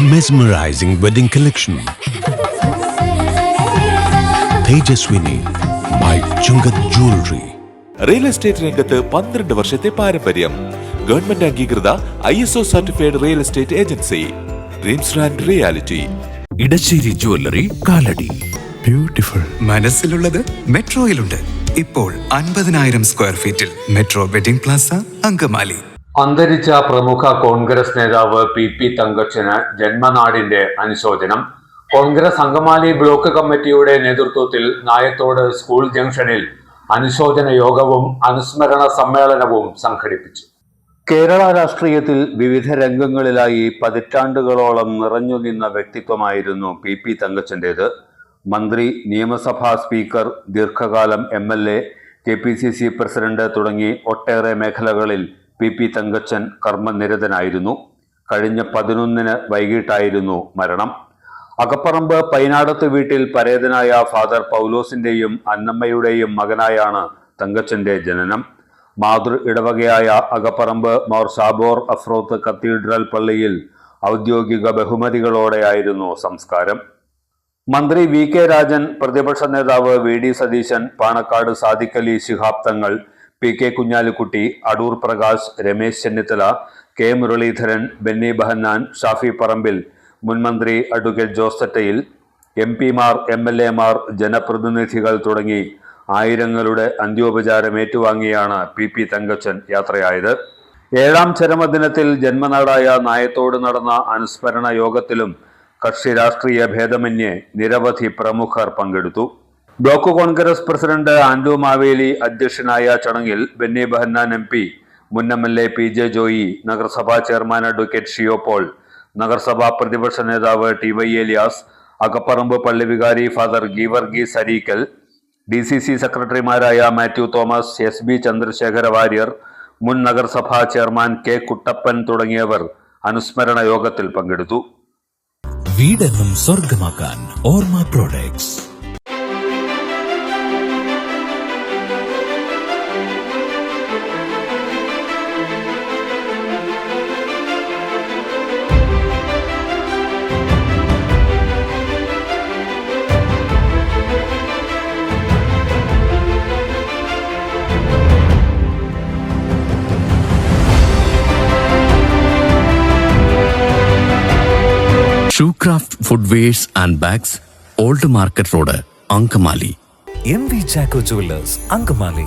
Mesmerizing wedding collection. Tejaswini by Chungat Jewelry. Real estate രംഗത്ത് 12 വർഷത്തെ പാരമ്പര്യം. ഗവൺമെന്റ് അംഗീകൃത ISO certified real estate agency. Dreams and reality. Edasseri jewellery Kalady. Beautiful. മനസ്സിലുള്ളത് മെട്രോയിലുണ്ട്. ഇപ്പോൾ 50,000 സ്ക്വയർ ഫീറ്റിൽ മെട്രോ വെഡിംഗ് പ്ലാസ അങ്കമാലി. അന്തരിച്ച പ്രമുഖ കോൺഗ്രസ് നേതാവ് PP തങ്കച്ചന് ജന്മനാടിന്റെ അനുശോചനം. കോൺഗ്രസ് അങ്കമാലി ബ്ലോക്ക് കമ്മിറ്റിയുടെ നേതൃത്വത്തിൽ നായത്തോട് സ്കൂൾ ജംഗ്ഷനിൽ അനുശോചന യോഗവും അനുസ്മരണ സമ്മേളനവും സംഘടിപ്പിച്ചു. കേരള രാഷ്ട്രീയത്തിൽ വിവിധ രംഗങ്ങളിലായി പതിറ്റാണ്ടുകളോളം നിറഞ്ഞു നിന്ന വ്യക്തിത്വമായിരുന്നു PP തങ്കച്ചൻ്റേത്. മന്ത്രി, നിയമസഭാ സ്പീക്കർ, ദീർഘകാലം MLA, KPCC പ്രസിഡന്റ് തുടങ്ങി ഒട്ടേറെ മേഖലകളിൽ PP തങ്കച്ചൻ കർമ്മനിരതനായിരുന്നു. കഴിഞ്ഞ 11-ന് വൈകിട്ടായിരുന്നു മരണം. അകപ്പറമ്പ് പൈനാടത്ത് വീട്ടിൽ പരേതനായ ഫാദർ പൗലോസിന്റെയും അന്നമ്മയുടെയും മകനായാണ് തങ്കച്ചന്റെ ജനനം. മാതൃ ഇടവകയായ അകപ്പറമ്പ് മോർ സാബോർ അഫ്രോത്ത് കത്തീഡ്രൽ പള്ളിയിൽ ഔദ്യോഗിക ബഹുമതികളോടെയായിരുന്നു സംസ്കാരം. മന്ത്രി VK രാജൻ, പ്രതിപക്ഷ നേതാവ് VD Satheesan, Panakkad Sadiqali Shihab Thangal, PK Kunhalikutty, Adoor Prakash, Ramesh Chennithala, K Muraleedharan, Benny Behanan, Shafi Parambil, മുൻമന്ത്രി advocate Jose Thettayil, MP Mar, MLA Mar, ജനപ്രതിനിധികൾ തുടങ്ങി ആയിരങ്ങളുടെ അന്ത്യോപചാരം ഏറ്റുവാങ്ങിയാണ് PP തങ്കച്ചൻ യാത്രയായത്. 7ാം ചരമദിനത്തിൽ ജന്മനാടായ നായത്തോട് നടന്ന അനുസ്മരണ യോഗത്തിലും കക്ഷി രാഷ്ട്രീയ ഭേദമന്യേ നിരവധി പ്രമുഖർ പങ്കെടുത്തു. Block Congress president Andrew Maveli അധ്യക്ഷനായ ചടങ്ങിൽ ബെന്നി ബഹന്നാൻ MP, മുൻ MLA PJ ജോയി, നഗരസഭാ ചെയർമാൻ അഡ്വക്കേറ്റ് ഷിയോ പോൾ, നഗരസഭാ പ്രതിപക്ഷ നേതാവ് TY ഏലിയാസ്, അകപ്പറമ്പ് പള്ളി വികാരി ഫാദർ ഗീവർഗീസ് അരീക്കൽ, DCC സെക്രട്ടറിമാരായ മാത്യു തോമസ്, SB ചന്ദ്രശേഖര വാര്യർ, മുൻ നഗരസഭാ ചെയർമാൻ K കുട്ടപ്പൻ തുടങ്ങിയവർ അനുസ്മരണ യോഗത്തിൽ പങ്കെടുത്തു. വീടെന്നും സ്വർഗമാക്കാൻ ഓർമ്മ products. Shoecraft Footwears and Bags, Old Market Road, Ankamali. MV Chacko jewellers Angamaly.